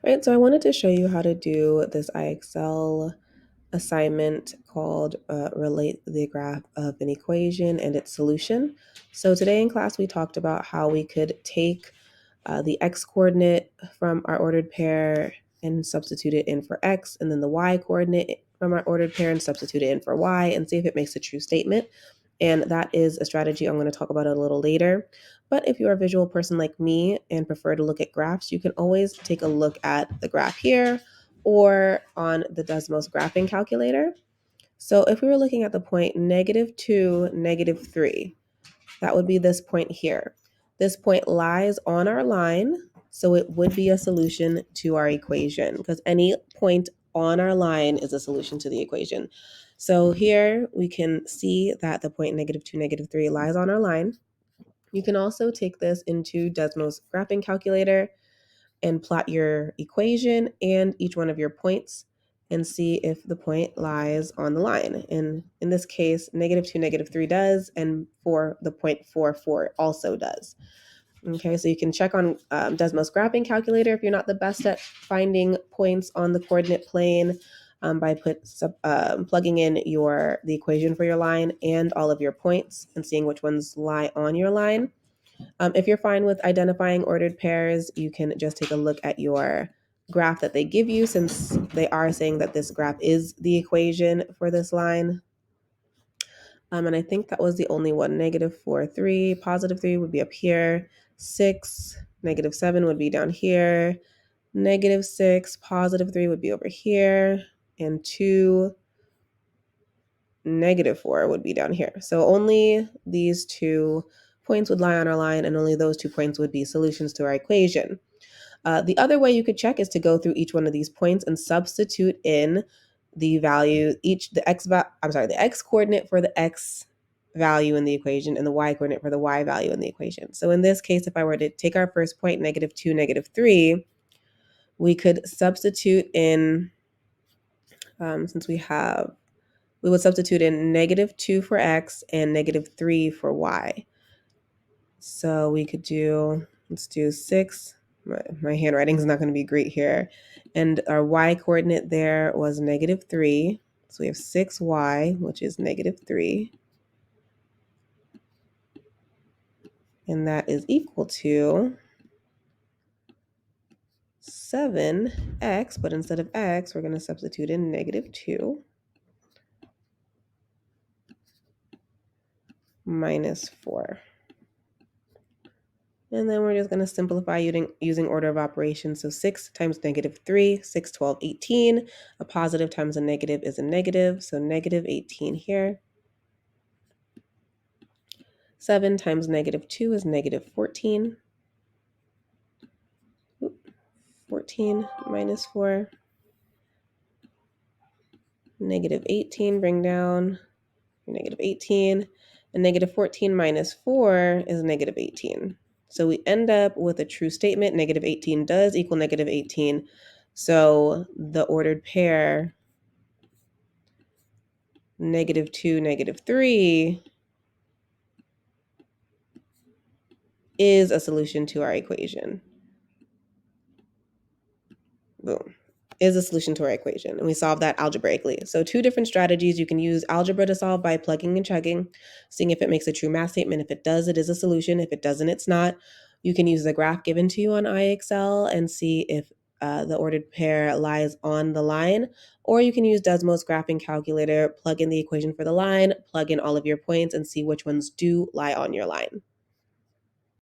Right, so I wanted to show you how to do this IXL assignment called Relate the Graph of an Equation and its Solution. So today in class we talked about how we could take the x-coordinate from our ordered pair and substitute it in for x, and then the y-coordinate from our ordered pair and substitute it in for y, and see if it makes a true statement. And that is a strategy I'm going to talk about a little later. But if you're a visual person like me and prefer to look at graphs, you can always take a look at the graph here or on the Desmos graphing calculator. So if we were looking at the point -2, -3, that would be this point here. This point lies on our line, so it would be a solution to our equation because any point on our line is a solution to the equation. So here we can see that the point -2, -3 lies on our line. You can also take this into Desmos graphing calculator and plot your equation and each one of your points and see if the point lies on the line. And in this case, -2, -3 does, and for the point 4, 4 also does. Okay, so you can check on Desmos graphing calculator if you're not the best at finding points on the coordinate plane by plugging in the equation for your line and all of your points and seeing which ones lie on your line. If you're fine with identifying ordered pairs, you can just take a look at your graph that they give you, since they are saying that this graph is the equation for this line. And I think that was the only one. -4, 3, +3 would be up here. 6, -7 would be down here. -6, +3 would be over here. And 2, -4 would be down here. So only these two points would lie on our line, and only those 2 points would be solutions to our equation. The other way you could check is to go through each one of these points and substitute in the value, the x coordinate for the x value in the equation and the y coordinate for the y value in the equation. So in this case, if I were to take our first point, -2, -3, we could substitute in, since we would substitute in -2 for x and -3 for y. So we could let's do 6. My handwriting's not going to be great here. And our y coordinate there was -3. So we have 6y, which is -3. And that is equal to 7x, but instead of x, we're going to substitute in -2 minus 4. And then we're just going to simplify using order of operations. So 6 times -3, 6, 12, 18. A positive times a negative is a negative, so -18 here. 7 times -2 is -14. 14 minus 4. -18, bring down -18. And -14 minus 4 is -18. So we end up with a true statement. -18 does equal -18. So the ordered pair -2, -3 is a solution to our equation. Boom. Is a solution to our equation. And we solve that algebraically. So 2 different strategies. You can use algebra to solve by plugging and chugging, seeing if it makes a true math statement. If it does, it is a solution. If it doesn't, it's not. You can use the graph given to you on IXL and see if the ordered pair lies on the line. Or you can use Desmos graphing calculator, plug in the equation for the line, plug in all of your points, and see which ones do lie on your line.